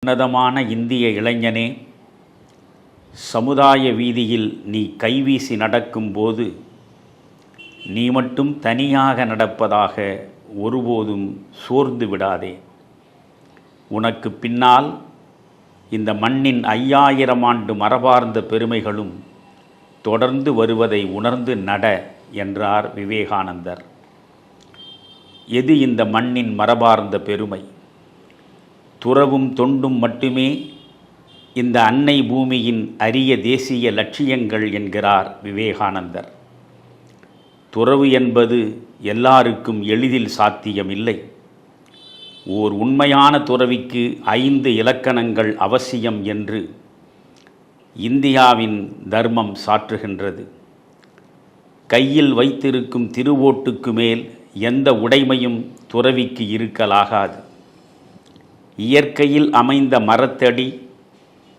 உன்னதமான இந்திய இளைஞனே, சமுதாய வீதியில் நீ கைவீசி நடக்கும்போது நீ மட்டும் தனியாக நடப்பதாக ஒருபோதும் சோர்ந்து விடாதே. உனக்கு பின்னால் இந்த மண்ணின் 5000 ஆண்டு மரபார்ந்த பெருமைகளும் தொடர்ந்து வருவதை உணர்ந்து நட என்றார் விவேகானந்தர். எது இந்த மண்ணின் மரபார்ந்த பெருமை? துறவும் தொண்டும் மட்டுமே இந்த அன்னை பூமியின் அரிய தேசிய லட்சியங்கள் என்கிறார் விவேகானந்தர். துறவு என்பது எல்லாருக்கும் எளிதில் சாத்தியமில்லை. ஓர் உண்மையான துறவிக்கு 5 இலக்கணங்கள் அவசியம் என்று இந்தியாவின் தர்மம் சாற்றுகின்றது. கையில் வைத்திருக்கும் திருவோட்டுக்கு மேல் எந்த உடைமையும் துறவிக்கு இருக்கலாகாது. இயற்கையில் அமைந்த மரத்தடி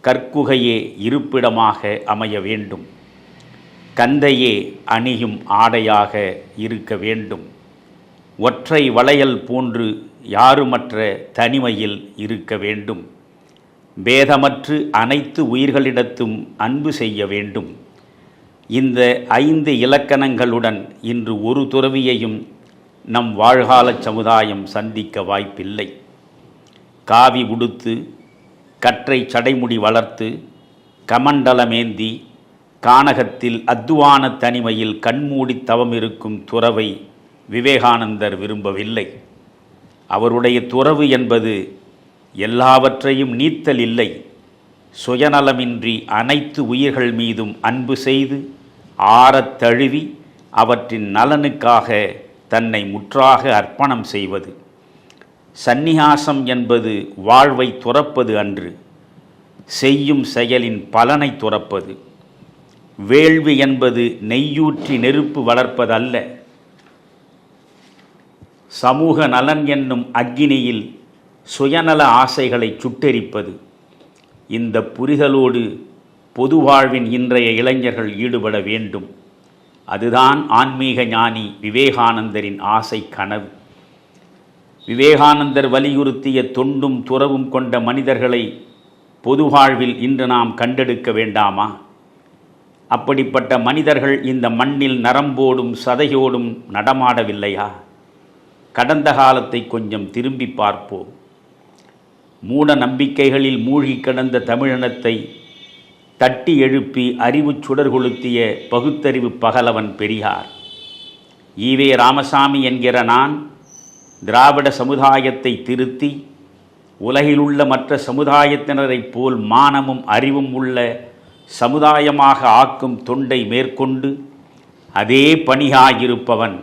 கற்குகையே இருப்பிடமாக அமைய வேண்டும். கந்தையே அணியும் ஆடையாக இருக்க வேண்டும். ஒற்றை வளையல் போன்று யாருமற்ற தனிமையில் இருக்க வேண்டும். பேதமற்று அனைத்து உயிர்களிடத்தும் அன்பு செய்ய வேண்டும். இந்த 5 இலக்கணங்களுடன் இன்று ஒரு துறவியையும் நம் வாழ்கால சமுதாயம் சந்திக்க வாய்ப்பில்லை. காவி உடுத்து, கற்றை சடைமுடி வளர்த்து, கமண்டலமேந்தி, கானகத்தில் அத்துவான தனிமையில் கண்மூடி தவமிருக்கும் துறவை விவேகானந்தர் விரும்பவில்லை. அவருடைய துறவு என்பது எல்லாவற்றையும் நீத்தல் இல்லை, சுயநலமின்றி அனைத்து உயிர்கள் மீதும் அன்பு செய்து ஆறத் தழுவி அவற்றின் நலனுக்காக தன்னை முற்றாக அர்ப்பணம் செய்வது. சந்நியாசம் என்பது வாழ்வை துறப்பது அன்று, செய்யும் செயலின் பலனை துறப்பது. வேள்வி என்பது நெய்யூற்றி நெருப்பு வளர்ப்பதல்ல, சமூக நலன் என்னும் அக்கினியில் சுயநல ஆசைகளை சுட்டெரிப்பது. இந்த புரிதலோடு பொது வாழ்வின் இன்றைய இளைஞர்கள் ஈடுபட வேண்டும். அதுதான் ஆன்மீக ஞானி விவேகானந்தரின் ஆசை கனவு. விவேகானந்தர் வலியுறுத்திய தொண்டும் துறவும் கொண்ட மனிதர்களை பொது வாழ்வில் இன்று நாம் கண்டெடுக்க வேண்டாமா? அப்படிப்பட்ட மனிதர்கள் இந்த மண்ணில் நரம்போடும் சதையோடும் நடமாடவில்லையா? கடந்த காலத்தை கொஞ்சம் திரும்பி பார்ப்போம். மூட நம்பிக்கைகளில் மூழ்கி கிடந்த தமிழினத்தை தட்டி எழுப்பி அறிவுச் சுடர் கொளுத்திய பகுத்தறிவு பகலவன் பெரியார். ஈவே ராமசாமி என்கிற நான் திராவிட சமுதாயத்தை திருத்தி உலகிலுள்ள மற்ற சமுதாயத்தினரைப் போல் மானமும் அறிவும் உள்ள சமுதாயமாக ஆக்கும் தொண்டை மேற்கொண்டு அதே பணியாயிருப்பவன்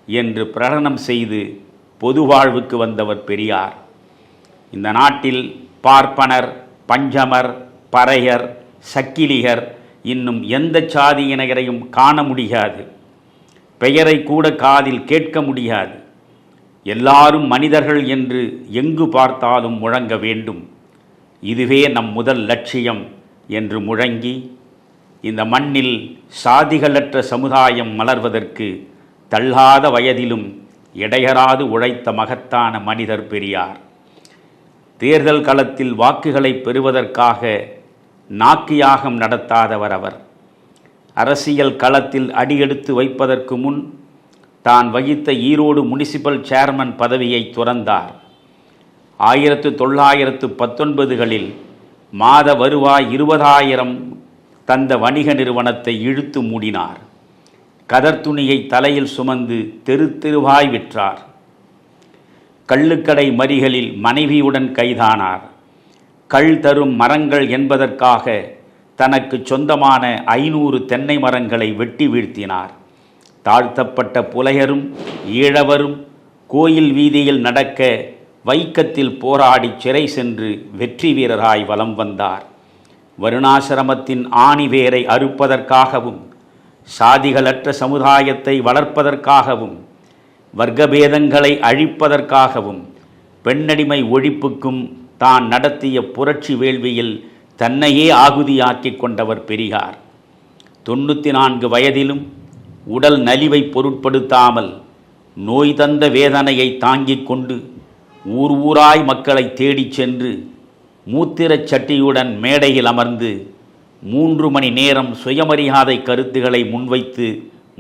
என்று பிரகடனம் செய்து பொது வாழ்வுக்கு வந்தவர் பெரியார். இந்த நாட்டில் பார்ப்பனர், பஞ்சமர், பறையர், சக்கிலிகர் இன்னும் எந்த சாதியினரையும் காண முடியாது. பெயரை கூட காதில் கேட்க முடியாது. எல்லாரும் மனிதர்கள் என்று எங்கு பார்த்தாலும் முழங்க வேண்டும். இதுவே நம் முதல் லட்சியம் என்று முழங்கி இந்த மண்ணில் சாதிகளற்ற சமுதாயம் மலர்வதற்கு தள்ளாத வயதிலும் இடையறாது உழைத்த மகத்தான மனிதர் பெரியார். தேர்தல் களத்தில் வாக்குகளை பெறுவதற்காக நாக்கியாகம் நடத்தாதவர் அவர். அரசியல் களத்தில் அடியெடுத்து வைப்பதற்கு முன் தான் வகித்த ஈரோடு முனிசிபல் சேர்மன் பதவியை துறந்தார். 1919களில் மாத வருவாய் 20,000 தந்த வணிக நிறுவனத்தை இழுத்து மூடினார். கதர் துணியை தலையில் சுமந்து தெரு தெருவாய் விற்றார். கள்ளுக்கடை மறிகளில் மனைவியுடன் கைதானார். கள் தரும் மரங்கள் என்பதற்காக தனக்கு சொந்தமான 500 தென்னை மரங்களை வெட்டி வீழ்த்தினார். தாழ்த்தப்பட்ட புலையரும் ஈழவரும் கோயில் வீதியில் நடக்க வைக்கத்தில் போராடி சிறை சென்று வெற்றி வீரராய் வலம் வந்தார். வருணாசிரமத்தின் ஆணிவேரை அறுப்பதற்காகவும் சாதிகளற்ற சமுதாயத்தை வளர்ப்பதற்காகவும் வர்க்கபேதங்களை அழிப்பதற்காகவும் பெண்ணடிமை ஒழிப்புக்கும் தான் நடத்திய புரட்சி வேள்வியில் தன்னையே ஆகுதியாக்கி கொண்டவர் பெரியார். 94 வயதிலும் உடல் நலிவை பொருட்படுத்தாமல் நோய் தந்த வேதனையை தாங்கிக் கொண்டு ஊர் ஊராய் மக்களை தேடிச் சென்று மூத்திரச் சட்டியுடன் மேடையில் அமர்ந்து 3 மணி நேரம் சுயமரியாதை கருத்துக்களை முன்வைத்து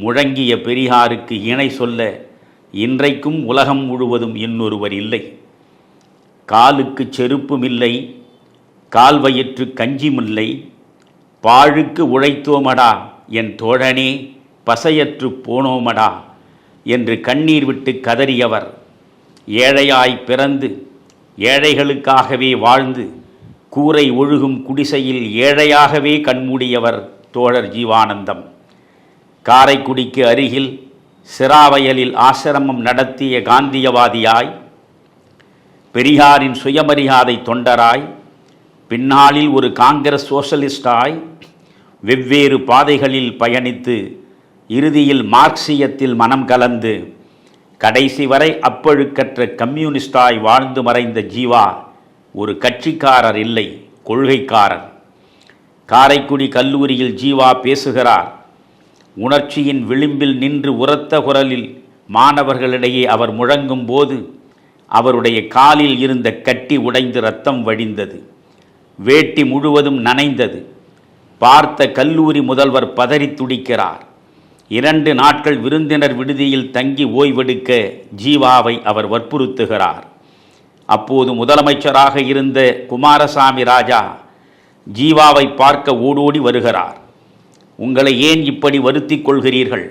முழங்கிய பெரியாருக்கு இணை சொல்ல இன்றைக்கும் உலகம் முழுவதும் இன்னொருவர் இல்லை. காலுக்கு செருப்பும் இல்லை, கால் வயிற்று கஞ்சிமில்லை, பாழுக்கு உழைத்தோமடா என் தோழனே, பசையற்று போனோமடா என்று கண்ணீர் விட்டு கதறியவர். ஏழையாய் பிறந்து ஏழைகளுக்காகவே வாழ்ந்து கூரை ஒழுகும் குடிசையில் ஏழையாகவே கண்மூடியவர் தோழர் ஜீவானந்தம். காரைக்குடிக்கு அருகில் சிராவயலில் ஆசிரமம் நடத்திய காந்தியவாதியாய், பெரியாரின் சுயமரியாதை தொண்டராய், பின்னாளில் ஒரு காங்கிரஸ் சோசலிஸ்டாய் வெவ்வேறு பாதைகளில் பயணித்து இறுதியில் மார்க்சியத்தில் மனம் கலந்து கடைசி வரை அப்பழுக்கற்ற கம்யூனிஸ்டாய் வாழ்ந்து மறைந்த ஜீவா ஒரு கட்சிக்காரர் இல்லை, கொள்கைக்காரர். காரைக்குடி கல்லூரியில் ஜீவா பேசுகிறார். உணர்ச்சியின் விளிம்பில் நின்று உரத்த குரலில் மாணவர்களிடையே அவர் முழங்கும் போது அவருடைய காலில் இருந்த கட்டி உடைந்து இரத்தம் வடிந்தது. வேட்டி முழுவதும் நனைந்தது. பார்த்த கல்லூரி முதல்வர் பதறி துடிக்கிறார். 2 நாட்கள் விருந்தினர் விடுதியில் தங்கி ஓய்வெடுக்க ஜீவாவை அவர் வற்புறுத்துகிறார். அப்போது முதலமைச்சராக இருந்த குமாரசாமி ராஜா ஜீவாவை பார்க்க ஓடோடி வருகிறார். உங்களை ஏன் இப்படி வருத்திக் கொள்கிறீர்கள்?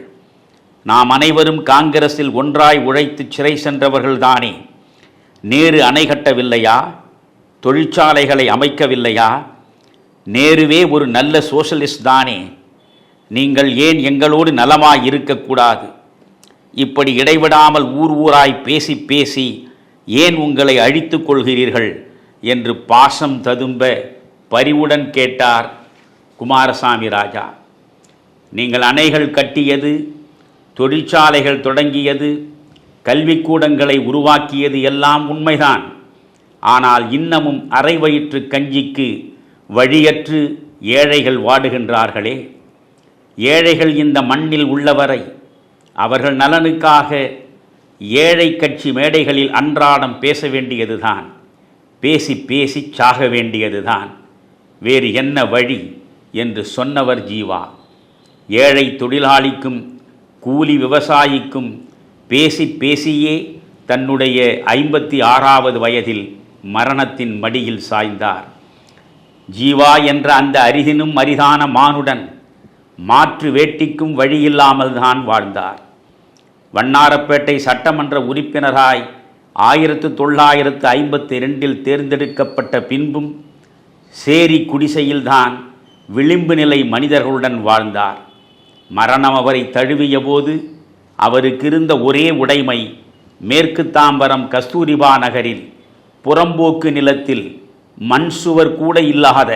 நாம் அனைவரும் காங்கிரஸில் ஒன்றாய் உழைத்து சிறை சென்றவர்கள்தானே. நேரு அணை கட்டவில்லையா? தொழிற்சாலைகளை அமைக்கவில்லையா? நேருவே ஒரு நல்ல சோஷலிஸ்ட் தானே. நீங்கள் ஏன் எங்களோடு நலமாய் இருக்கக்கூடாது? இப்படி இடைவிடாமல் ஊர் ஊராய் பேசி பேசி ஏன் உங்களை அழித்துக் கொள்கிறீர்கள் என்று பாசம் ததும்ப பரிவுடன் கேட்டார் குமாரசாமி ராஜா. நீங்கள் அணைகள் கட்டியது, தொழிற்சாலைகள் தொடங்கியது, கல்விக்கூடங்களை உருவாக்கியது எல்லாம் உண்மைதான். ஆனால் இன்னமும் அரை வயிற்று கஞ்சிக்கு வழியற்று ஏழைகள் வாடுகின்றார்களே. ஏழைகள் இந்த மண்ணில் உள்ளவரை அவர்கள் நலனுக்காக ஏழை கட்சி மேடைகளில் அன்றாடம் பேச வேண்டியதுதான், பேசி பேசி சாக வேண்டியதுதான். வேறு என்ன வழி என்று சொன்னவர் ஜீவா. ஏழை தொழிலாளிக்கும் கூலி விவசாயிக்கும் பேசி பேசியே தன்னுடைய 56வது வயதில் மரணத்தின் மடியில் சாய்ந்தார். ஜீவா என்ற அந்த அரிதினும் அரிதான மானுடன் மாற்று வேட்டிக்கும் வழியில்லாமல் தான் வாழ்ந்தார். வண்ணாரப்பேட்டை சட்டமன்ற உறுப்பினராய் 1952 தேர்ந்தெடுக்கப்பட்ட பின்பும் சேரி குடிசையில்தான் விளிம்பு நிலை மனிதர்களுடன் வாழ்ந்தார். மரணம் அவரை தழுவிய போது அவருக்கு இருந்த ஒரே உடைமை மேற்கு தாம்பரம் கஸ்தூரிபா நகரில் புறம்போக்கு நிலத்தில் மண் சுவர் கூட இல்லாத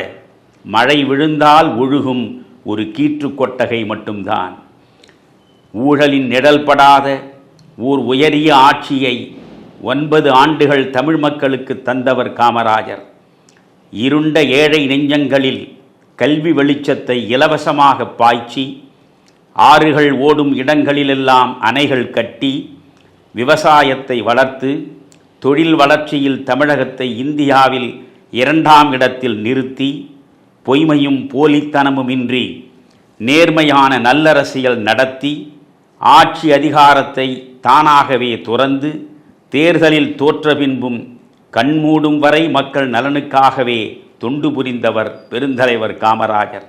மழை விழுந்தால் ஒழுகும் ஒரு கீற்று கொட்டகை மட்டும்தான். ஊழலின் நிழல்படாத ஓர் உயரிய ஆட்சியை 9 ஆண்டுகள் தமிழ் மக்களுக்கு தந்தவர் காமராஜர். இருண்ட ஏழை நெஞ்சங்களில் கல்வி வெளிச்சத்தை இலவசமாக பாய்ச்சி, ஆறுகள் ஓடும் இடங்களிலெல்லாம் அணைகள் கட்டி, விவசாயத்தை வளர்த்து, தொழில் வளர்ச்சியில் தமிழகத்தை இந்தியாவில் 2ஆம் இடத்தில் நிறுத்தி, பொய்மையும் போலித்தனமும் இன்றி நேர்மையான நல்லரசியல் நடத்தி, ஆட்சி அதிகாரத்தை தானாகவே துறந்து, தேர்தலில் தோற்ற பின்பும் கண்மூடும் வரை மக்கள் நலனுக்காகவே தொண்டு புரிந்தவர் பெருந்தலைவர் காமராஜர்.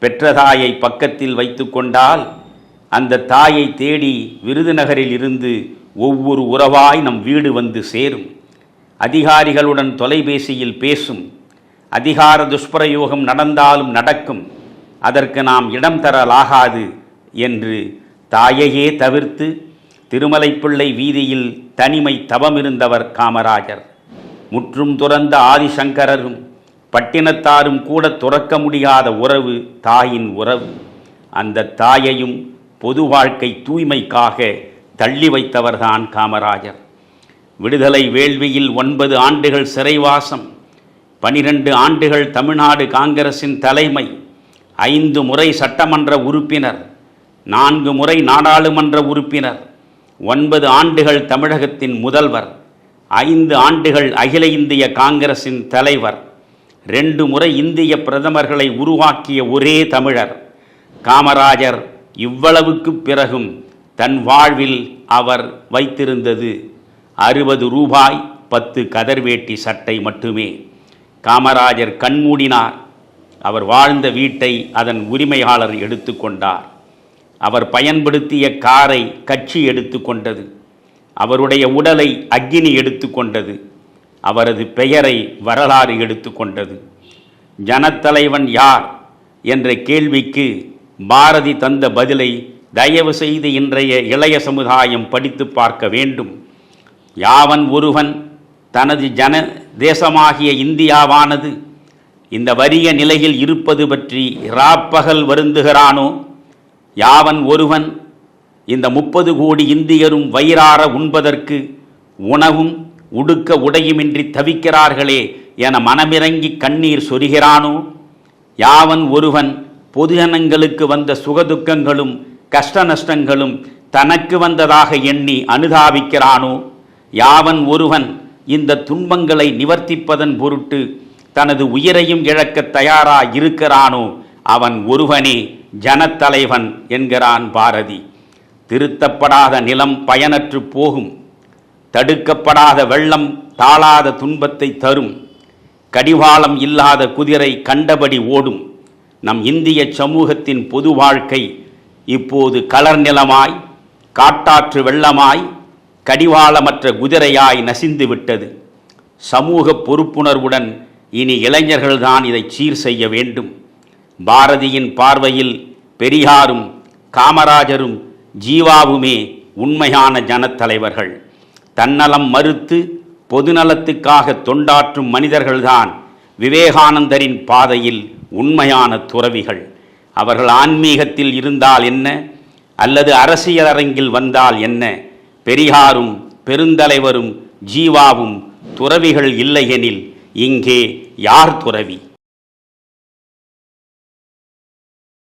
பெற்ற தாயை பக்கத்தில் வைத்து கொண்டால் அந்த தாயை தேடி விருதுநகரில் இருந்து ஒவ்வொரு உறவாய் நம் வீடு வந்து சேரும். அதிகாரிகளுடன் தொலைபேசியில் பேசும். அதிகார துஷ்பிரயோகம் நடந்தாலும் நடக்கும், அதற்கு நாம் இடம் தரலாகாது என்று தாயையே தவிர்த்து திருமலைப்பிள்ளை வீதியில் தனிமை தவமிருந்தவர் காமராஜர். முற்றும் துறந்த ஆதிசங்கரரும் பட்டினத்தாரும் கூட துறக்க முடியாத உறவு தாயின் உறவு. அந்த தாயையும் பொது வாழ்க்கை தூய்மைக்காக தள்ளி வைத்தவர்தான் காமராஜர். விடுதலை வேள்வியில் 9 ஆண்டுகள் சிறைவாசம், 12 ஆண்டுகள் தமிழ்நாடு காங்கிரசின் தலைமை, 5 முறை சட்டமன்ற உறுப்பினர், 4 முறை நாடாளுமன்ற உறுப்பினர், 9 ஆண்டுகள் தமிழகத்தின் முதல்வர், 5 ஆண்டுகள் அகில இந்திய காங்கிரசின் தலைவர், 2 முறை இந்திய பிரதமர்களை உருவாக்கிய ஒரே தமிழர். காமராஜர் இவ்வளவுக்கு பிறகும் தன் வாழ்வில் அவர் வைத்திருந்தது 60 ரூபாய் 10 கதர்வேட்டி சட்டை மட்டுமே. காமராஜர் கண்மூடினார். அவர் வாழ்ந்த வீட்டை அதன் உரிமையாளர் எடுத்துக்கொண்டார். அவர் பயன்படுத்திய காரை கட்சி எடுத்துக்கொண்டது. அவருடைய உடலை அக்கினி எடுத்துக்கொண்டது. அவரது பெயரை வரலாறு எடுத்துக்கொண்டது. ஜனத்தலைவன் யார் என்ற கேள்விக்கு பாரதி தந்த பதிலை தயவு செய்து இன்றைய இளைய சமுதாயம் படித்து பார்க்க வேண்டும். யாவன் ஒருவன் தனது தேசமாகிய இந்தியாவானது இந்த வறிய நிலையில் இருப்பது பற்றி இராப்பகல் வருந்துகிறானோ, யாவன் ஒருவன் இந்த 30 கோடி இந்தியரும் வயிறார உண்பதற்கு உணவும் உடுக்க உடையுமின்றி தவிக்கிறார்களே என மனமிறங்கி கண்ணீர் சொரிகிறானோ, யாவன் ஒருவன் பொதுஜனங்களுக்கு வந்த சுகதுக்கங்களும் கஷ்ட நஷ்டங்களும் தனக்கு வந்ததாக எண்ணி அனுதாபிக்கிறானோ, யாவன் ஒருவன் இந்த துன்பங்களை நிவர்த்திப்பதன் பொருட்டு தனது உயிரையும் இழக்க தயாராக இருக்கிறானோ, அவன் ஒருவனே ஜனத்தலைவன் என்கிறான் பாரதி. திருத்தப்படாத நிலம் பயனற்று போகும். தடுக்கப்படாத வெள்ளம் தாளாத துன்பத்தை தரும். கடிவாளம் இல்லாத குதிரை கண்டபடி ஓடும். நம் இந்திய சமூகத்தின் பொது வாழ்க்கை இப்போது கலர் நிலமாய், காட்டாற்று வெள்ளமாய், கடிவாளமற்ற குதிரையாய் நசிந்து விட்டது. சமூக பொறுப்புணர்வுடன் இனி இளைஞர்கள்தான் இதை சீர் செய்ய வேண்டும். பாரதியின் பார்வையில் பெரியாரும் காமராஜரும் ஜீவாவுமே உண்மையான ஜனத்தலைவர்கள். தன்னலம் மறுத்து பொதுநலத்துக்காக தொண்டாற்றும் மனிதர்கள்தான் விவேகானந்தரின் பாதையில் உண்மையான துறவிகள். அவர்கள் ஆன்மீகத்தில் இருந்தால் என்ன, அல்லது அரசியல் அரங்கில் வந்தால் என்ன, பெரியாரும் பெருந்தலைவரும் ஜீவாவும் துறவிகள் இல்லையெனில் இங்கே யார் துறவி?